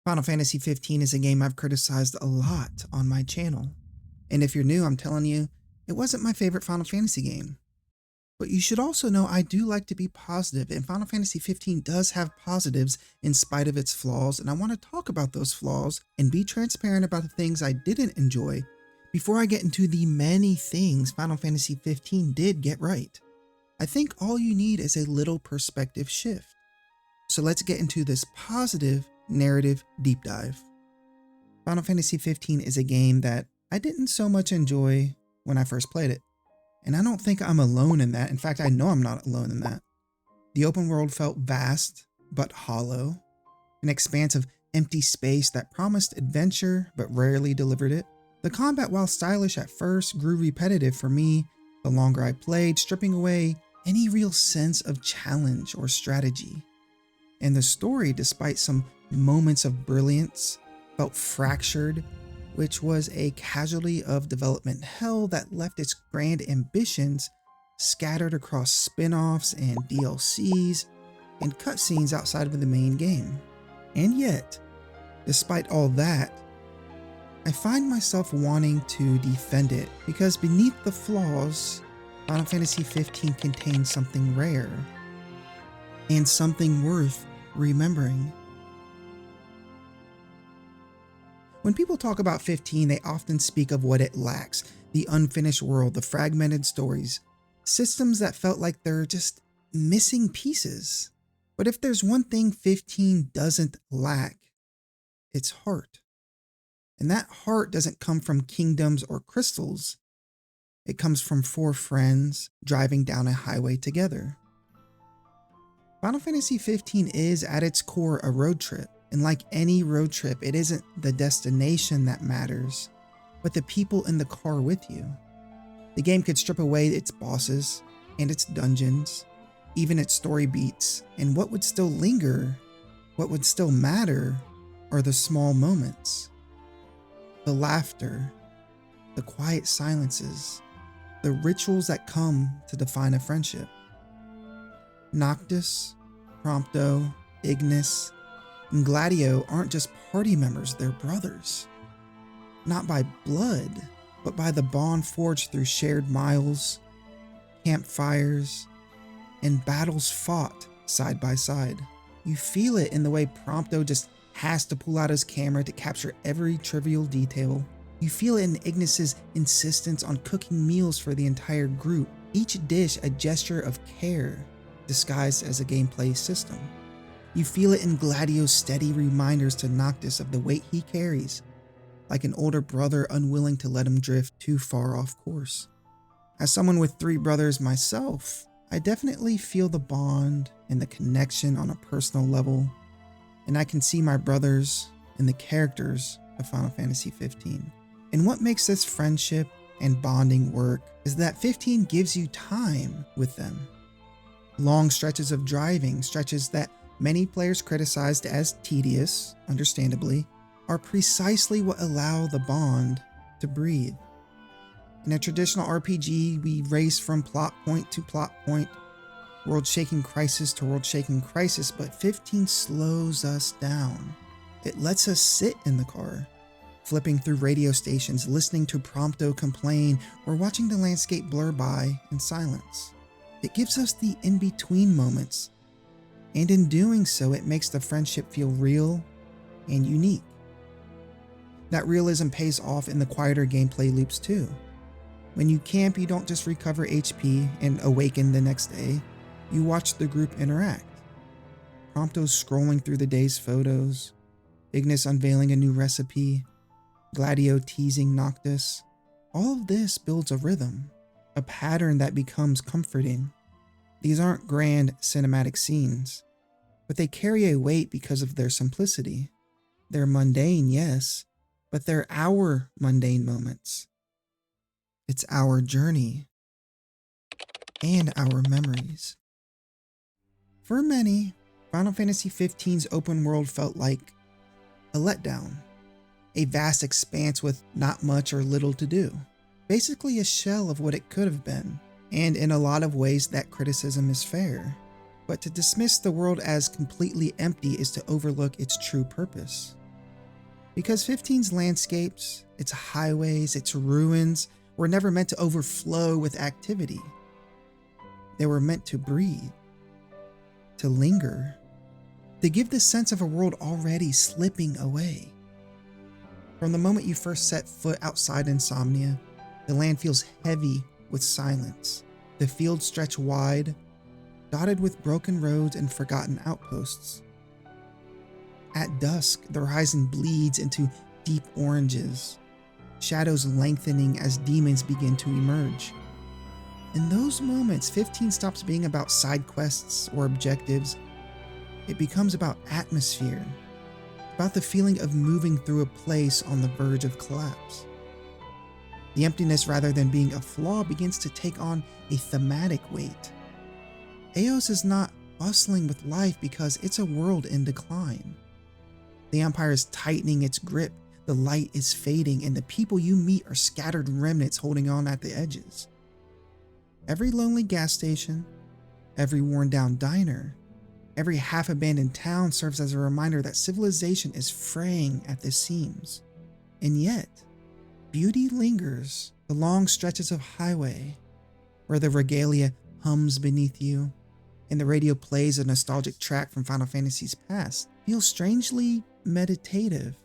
Final Fantasy 15 is a game I've criticized a lot on my channel. And if you're new, I'm telling you, it wasn't my favorite Final Fantasy game. But you should also know I do like to be positive, and Final Fantasy 15 does have positives in spite of its flaws, and I want to talk about those flaws and be transparent about the things I didn't enjoy before I get into the many things Final Fantasy 15 did get right. I think all you need is a little perspective shift. So let's get into this positive narrative deep dive. Final Fantasy 15 is a game that I didn't so much enjoy when I first played it. And I don't think I'm alone in that. In fact, I know I'm not alone in that. The open world felt vast, but hollow. An expanse of empty space that promised adventure, but rarely delivered it. The combat, while stylish at first, grew repetitive for me the longer I played, stripping away any real sense of challenge or strategy. And the story, despite some moments of brilliance, felt fractured, which was a casualty of development hell that left its grand ambitions scattered across spin-offs and DLCs and cutscenes outside of the main game. And yet, despite all that, I find myself wanting to defend it because beneath the flaws, Final Fantasy 15 contains something rare and something worth remembering. When people talk about 15, they often speak of what it lacks: the unfinished world, the fragmented stories, systems that felt like they're just missing pieces. But if there's one thing 15 doesn't lack, it's heart. And that heart doesn't come from kingdoms or crystals. It comes from four friends driving down a highway together. Final Fantasy 15 is at its core a road trip. And like any road trip, it isn't the destination that matters, but the people in the car with you. The game could strip away its bosses and its dungeons, even its story beats, and what would still linger, what would still matter, are the small moments. The laughter, the quiet silences, the rituals that come to define a friendship. Noctis, Prompto, Ignis, and Gladio aren't just party members, they're brothers. Not by blood, but by the bond forged through shared miles, campfires, and battles fought side by side. You feel it in the way Prompto just has to pull out his camera to capture every trivial detail. You feel it in Ignis's insistence on cooking meals for the entire group, each dish a gesture of care disguised as a gameplay system. You feel it in Gladio's steady reminders to Noctis of the weight he carries, like an older brother unwilling to let him drift too far off course. As someone with 3 brothers myself, I definitely feel the bond and the connection on a personal level, and I can see my brothers in the characters of Final Fantasy 15. And what makes this friendship and bonding work is that 15 gives you time with them. Long stretches of driving, stretches that many players criticized as tedious, understandably, are precisely what allow the bond to breathe. In a traditional RPG, we race from plot point to plot point, world-shaking crisis to world-shaking crisis, but 15 slows us down. It lets us sit in the car, flipping through radio stations, listening to Prompto complain, or watching the landscape blur by in silence. It gives us the in-between moments, and in doing so, it makes the friendship feel real and unique. That realism pays off in the quieter gameplay loops too. When you camp, you don't just recover HP and awaken the next day, you watch the group interact. Prompto scrolling through the day's photos, Ignis unveiling a new recipe, Gladio teasing Noctis. All of this builds a rhythm, a pattern that becomes comforting. These aren't grand cinematic scenes, but they carry a weight because of their simplicity. They're mundane, yes, but they're our mundane moments. It's our journey and our memories. For many, Final Fantasy XV's open world felt like a letdown, a vast expanse with not much or little to do. Basically a shell of what it could have been, and in a lot of ways that criticism is fair. But to dismiss the world as completely empty is to overlook its true purpose. Because 15's landscapes, its highways, its ruins were never meant to overflow with activity. They were meant to breathe, to linger, to give the sense of a world already slipping away. From the moment you first set foot outside Insomnia, the land feels heavy with silence. The fields stretch wide, dotted with broken roads and forgotten outposts. At dusk, the horizon bleeds into deep oranges, shadows lengthening as demons begin to emerge. In those moments, 15 stops being about side quests or objectives. It becomes about atmosphere, about the feeling of moving through a place on the verge of collapse. The emptiness, rather than being a flaw, begins to take on a thematic weight. Eos is not bustling with life because it's a world in decline. The Empire is tightening its grip, the light is fading, and the people you meet are scattered remnants holding on at the edges. Every lonely gas station, every worn-down diner, every half-abandoned town serves as a reminder that civilization is fraying at the seams. And yet, beauty lingers, the long stretches of highway, where the regalia hums beneath you, and the radio plays a nostalgic track from Final Fantasy's past, feels strangely meditative.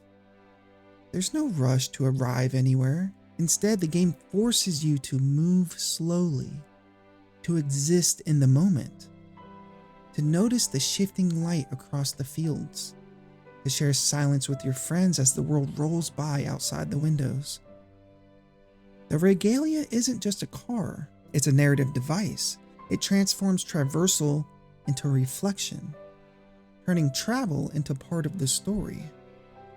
There's no rush to arrive anywhere. Instead, the game forces you to move slowly, to exist in the moment, to notice the shifting light across the fields, to share silence with your friends as the world rolls by outside the windows. The regalia isn't just a car, it's a narrative device. It transforms traversal into reflection, turning travel into part of the story.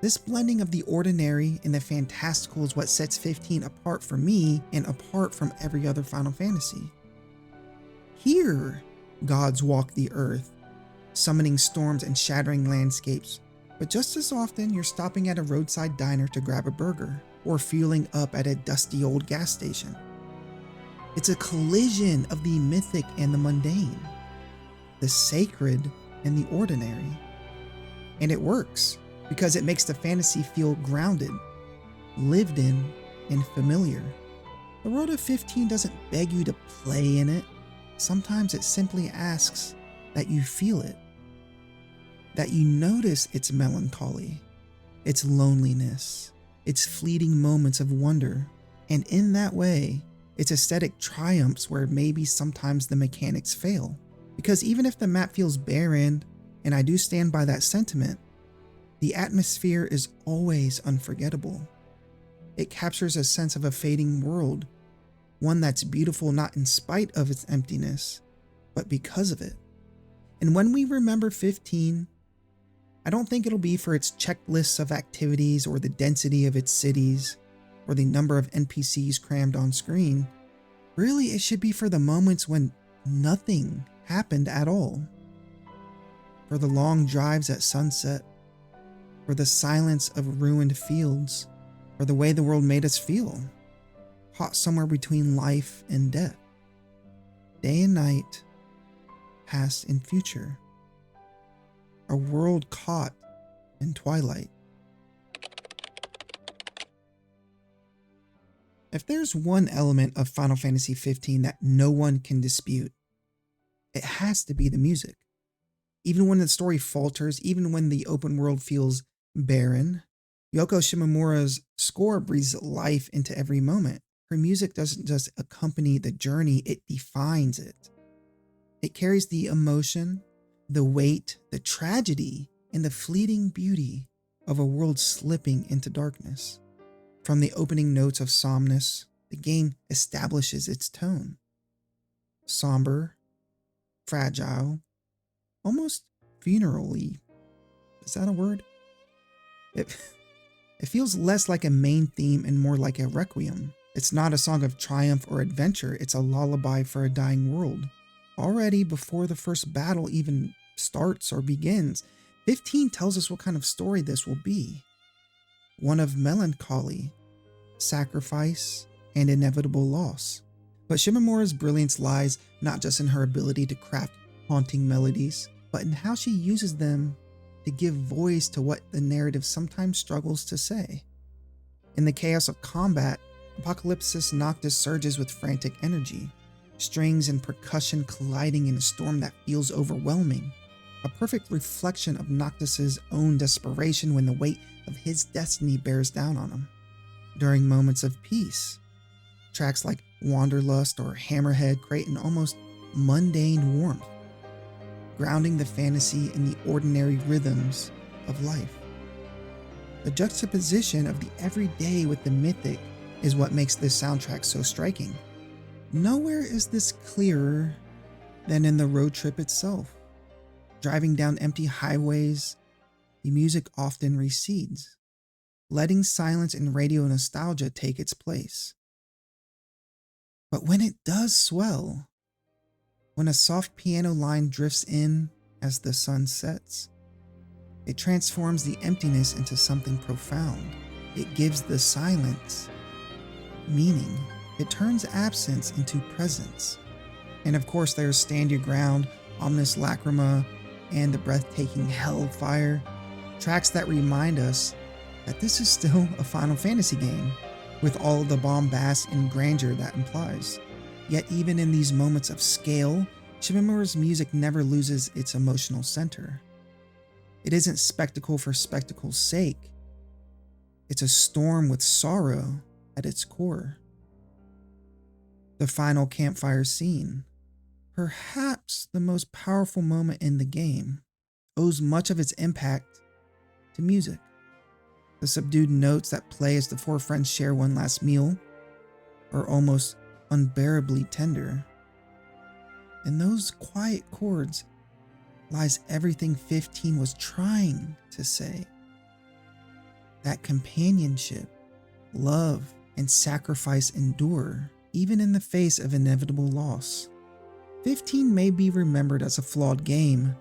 This blending of the ordinary and the fantastical is what sets 15 apart for me and apart from every other Final Fantasy. Here, gods walk the earth, summoning storms and shattering landscapes, but just as often you're stopping at a roadside diner to grab a burger, or fueling up at a dusty old gas station. It's a collision of the mythic and the mundane, the sacred and the ordinary. And it works because it makes the fantasy feel grounded, lived in, and familiar. The world of 15 doesn't beg you to play in it. Sometimes it simply asks that you feel it, that you notice its melancholy, its loneliness, its fleeting moments of wonder, and in that way, its aesthetic triumphs where maybe sometimes the mechanics fail. Because even if the map feels barren, and I do stand by that sentiment, the atmosphere is always unforgettable. It captures a sense of a fading world, one that's beautiful not in spite of its emptiness, but because of it. And when we remember 15, I don't think it'll be for its checklists of activities or the density of its cities or the number of NPCs crammed on screen. Really, it should be for the moments when nothing happened at all. For the long drives at sunset, for the silence of ruined fields, for the way the world made us feel, caught somewhere between life and death, day and night, past and future. A world caught in Twilight. If there's one element of Final Fantasy XV that no one can dispute, it has to be the music. Even when the story falters, even when the open world feels barren, Yoko Shimomura's score breathes life into every moment. Her music doesn't just accompany the journey, it defines it. It carries the emotion, the weight, the tragedy, and the fleeting beauty of a world slipping into darkness. From the opening notes of Somnus, the game establishes its tone. Somber, fragile, almost funeral-y. Is that a word? It feels less like a main theme and more like a requiem. It's not a song of triumph or adventure, it's a lullaby for a dying world. Already before the first battle even starts or begins, 15 tells us what kind of story this will be. One of melancholy, sacrifice, and inevitable loss. But Shimomura's brilliance lies not just in her ability to craft haunting melodies, but in how she uses them to give voice to what the narrative sometimes struggles to say. In the chaos of combat, Apocalypsis Noctis surges with frantic energy, strings and percussion colliding in a storm that feels overwhelming, a perfect reflection of Noctis's own desperation when the weight of his destiny bears down on him. During moments of peace, tracks like Wanderlust or Hammerhead create an almost mundane warmth, grounding the fantasy in the ordinary rhythms of life. The juxtaposition of the everyday with the mythic is what makes this soundtrack so striking. Nowhere is this clearer than in the road trip itself. Driving down empty highways, the music often recedes, letting silence and radio nostalgia take its place. But when it does swell, when a soft piano line drifts in as the sun sets, it transforms the emptiness into something profound. It gives the silence meaning. It turns absence into presence. And of course, there's Stand Your Ground, Omnis Lacrima, and the breathtaking Hellfire, tracks that remind us that this is still a Final Fantasy game, with all the bombast and grandeur that implies. Yet even in these moments of scale, Shimamura's music never loses its emotional center. It isn't spectacle for spectacle's sake. It's a storm with sorrow at its core. The final campfire scene, perhaps the most powerful moment in the game, owes much of its impact to music. The subdued notes that play as the four friends share one last meal are almost unbearably tender. In those quiet chords lies everything 15 was trying to say. That companionship, love, and sacrifice endure, even in the face of inevitable loss. 15 may be remembered as a flawed game,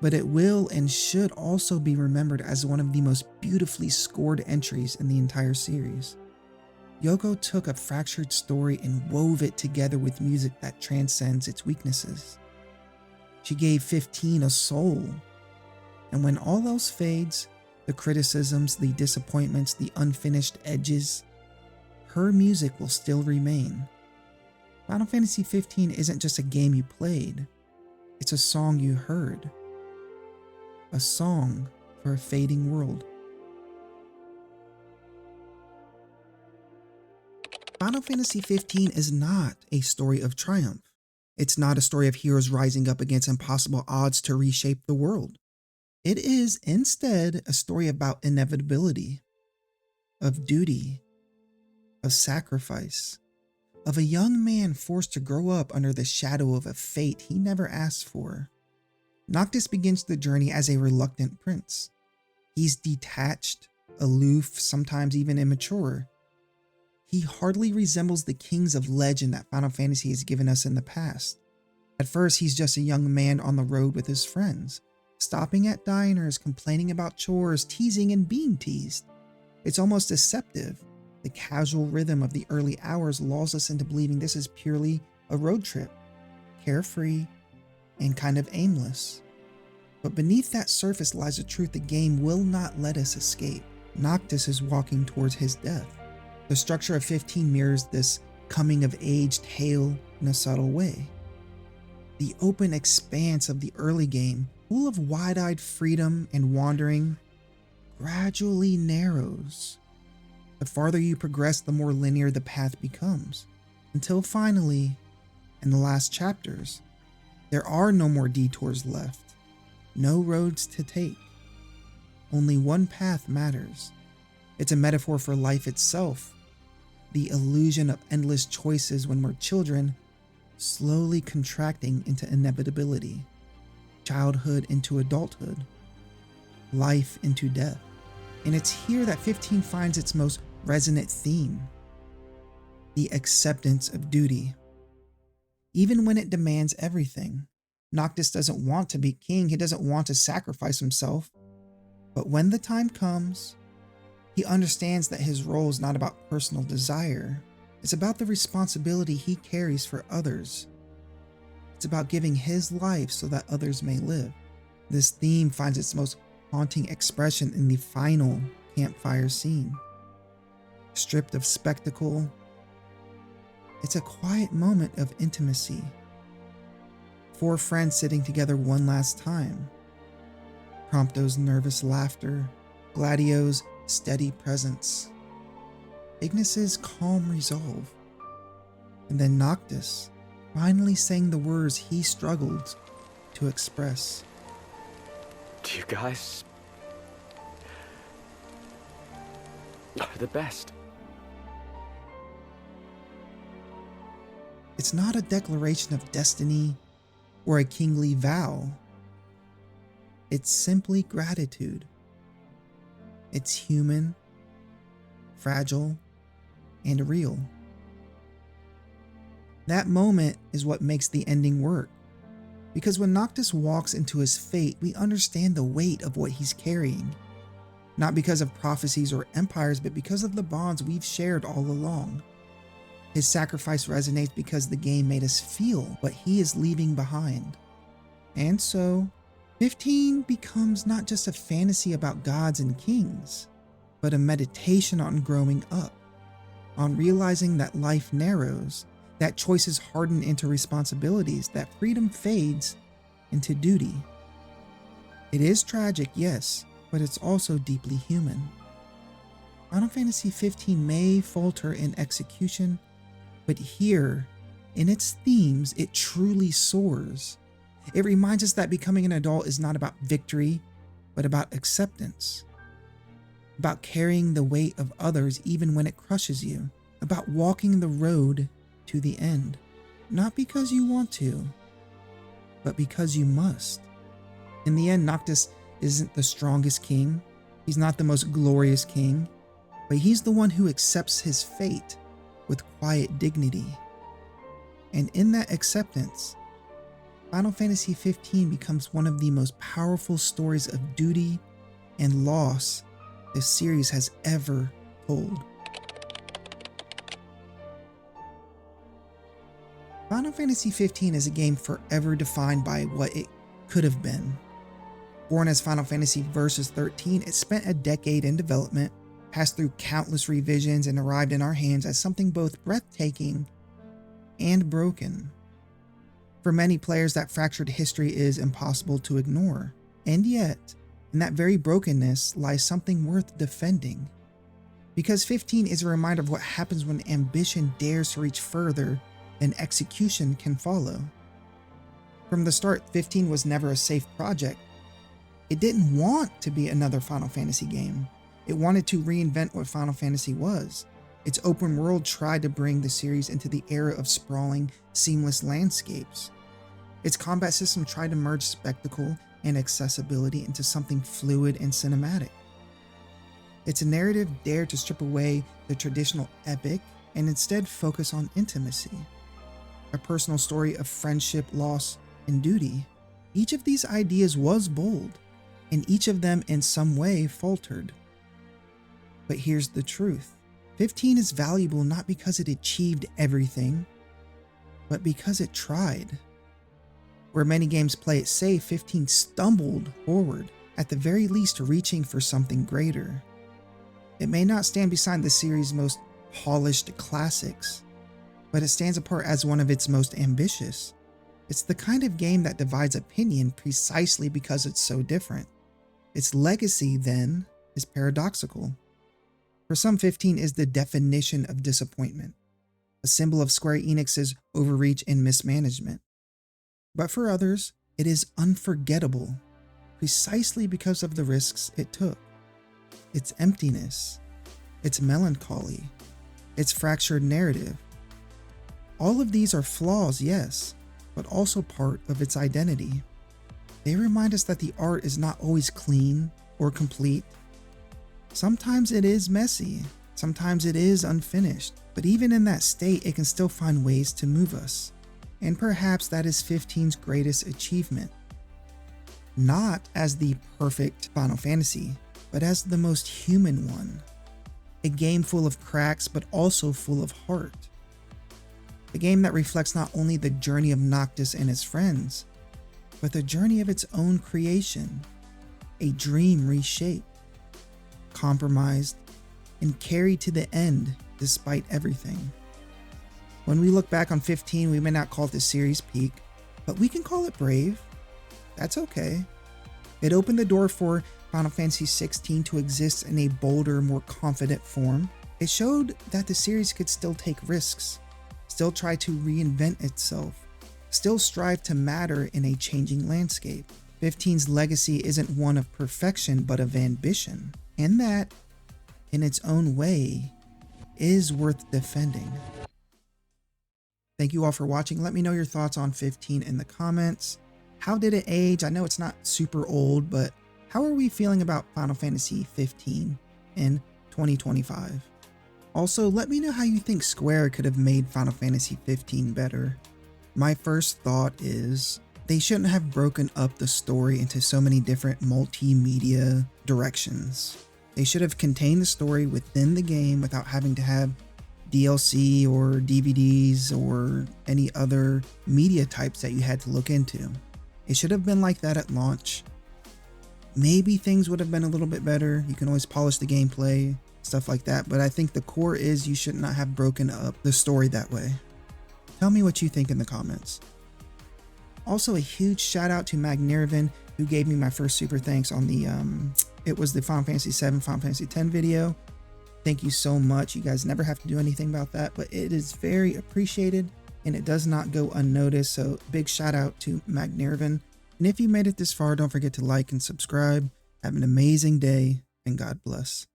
but it will and should also be remembered as one of the most beautifully scored entries in the entire series. Yoko took a fractured story and wove it together with music that transcends its weaknesses. She gave 15 a soul, and when all else fades, the criticisms, the disappointments, the unfinished edges, her music will still remain. Final Fantasy XV isn't just a game you played, it's a song you heard. A song for a fading world. Final Fantasy XV is not a story of triumph. It's not a story of heroes rising up against impossible odds to reshape the world. It is instead a story about inevitability, of duty, of sacrifice, of a young man forced to grow up under the shadow of a fate he never asked for. Noctis begins the journey as a reluctant prince. He's detached, aloof, sometimes even immature. He hardly resembles the kings of legend that Final Fantasy has given us in the past. At first, he's just a young man on the road with his friends, stopping at diners, complaining about chores, teasing and being teased. It's almost deceptive. The casual rhythm of the early hours lulls us into believing this is purely a road trip, carefree and kind of aimless. But beneath that surface lies a truth the game will not let us escape. Noctis is walking towards his death. The structure of 15 mirrors this coming-of-age tale in a subtle way. The open expanse of the early game, full of wide-eyed freedom and wandering, gradually narrows. The farther you progress, the more linear the path becomes, until finally, in the last chapters, there are no more detours left, no roads to take. Only one path matters. It's a metaphor for life itself, the illusion of endless choices when we're children, slowly contracting into inevitability, childhood into adulthood, life into death. And it's here that 15 finds its most resonant theme, the acceptance of duty. Even when it demands everything, Noctis doesn't want to be king, he doesn't want to sacrifice himself. But when the time comes, he understands that his role is not about personal desire, it's about the responsibility he carries for others. It's about giving his life so that others may live. This theme finds its most haunting expression in the final campfire scene. Stripped of spectacle, it's a quiet moment of intimacy. 4 friends sitting together one last time. Prompto's nervous laughter, Gladio's steady presence, Ignis's calm resolve, and then Noctis finally saying the words he struggled to express. You guys are the best. It's not a declaration of destiny or a kingly vow. It's simply gratitude. It's human, fragile, and real. That moment is what makes the ending work. Because when Noctis walks into his fate, we understand the weight of what he's carrying. Not because of prophecies or empires, but because of the bonds we've shared all along. His sacrifice resonates because the game made us feel what he is leaving behind. And so, 15 becomes not just a fantasy about gods and kings, but a meditation on growing up, on realizing that life narrows, that choices harden into responsibilities, that freedom fades into duty. It is tragic, yes, but it's also deeply human. Final Fantasy XV may falter in execution, but here, in its themes, it truly soars. It reminds us that becoming an adult is not about victory, but about acceptance. About carrying the weight of others even when it crushes you. About walking the road to the end. Not because you want to, but because you must. In the end, Noctis isn't the strongest king. He's not the most glorious king, but he's the one who accepts his fate with quiet dignity. And in that acceptance, Final Fantasy XV becomes one of the most powerful stories of duty and loss this series has ever told. Final Fantasy XV is a game forever defined by what it could have been. Born as Final Fantasy Versus 13, it spent a decade in development, passed through countless revisions, and arrived in our hands as something both breathtaking and broken. For many players, that fractured history is impossible to ignore. And yet, in that very brokenness lies something worth defending. Because 15 is a reminder of what happens when ambition dares to reach further than execution can follow. From the start, 15 was never a safe project. It didn't want to be another Final Fantasy game. It wanted to reinvent what Final Fantasy was. Its open world tried to bring the series into the era of sprawling, seamless landscapes. Its combat system tried to merge spectacle and accessibility into something fluid and cinematic. Its narrative dared to strip away the traditional epic and instead focus on intimacy. A personal story of friendship, loss, and duty. Each of these ideas was bold, and each of them in some way faltered. But here's the truth. 15 is valuable not because it achieved everything, but because it tried. Where many games play it safe, 15 stumbled forward, at the very least reaching for something greater. It may not stand beside the series' most polished classics, but it stands apart as one of its most ambitious. It's the kind of game that divides opinion precisely because it's so different. Its legacy, then, is paradoxical. For some, 15 is the definition of disappointment, a symbol of Square Enix's overreach and mismanagement. But for others, it is unforgettable, precisely because of the risks it took. Its emptiness, its melancholy, its fractured narrative. All of these are flaws, yes, but also part of its identity. They remind us that the art is not always clean or complete. Sometimes it is messy, sometimes it is unfinished, but even in that state, it can still find ways to move us. And perhaps that is 15's greatest achievement. Not as the perfect Final Fantasy, but as the most human one. A game full of cracks, but also full of heart. A game that reflects not only the journey of Noctis and his friends, but the journey of its own creation. a dream reshaped, compromised, and carried to the end despite everything. When we look back on 15, we may not call it the series peak, but we can call it brave. That's okay. It opened the door for Final Fantasy 16 to exist in a bolder, more confident form. It showed that the series could still take risks, still try to reinvent itself, still strive to matter in a changing landscape. 15's legacy isn't one of perfection, but of ambition, and that, in its own way, is worth defending. Thank you all for watching. Let me know your thoughts on 15 in the comments. How did it age? I know it's not super old, but how are we feeling about Final Fantasy 15 in 2025? Also, let me know how you think Square could have made Final Fantasy 15 better. My first thought is they shouldn't have broken up the story into so many different multimedia directions. They should have contained the story within the game without having to have DLC or DVDs or any other media types that you had to look into. It should have been like that at launch. Maybe things would have been a little bit better. You can always polish the gameplay, stuff like that, but I think the core is you should not have broken up the story that way. Tell me what you think in the comments. Also, a huge shout out to Magnirvin, who gave me my first super thanks on the it was the Final Fantasy 7 Final Fantasy X video. Thank you so much. You guys never have to do anything about that, but it is very appreciated and it does not go unnoticed. So big shout out to Magnirvin. And if you made it this far, don't forget to like and subscribe. Have an amazing day and God bless.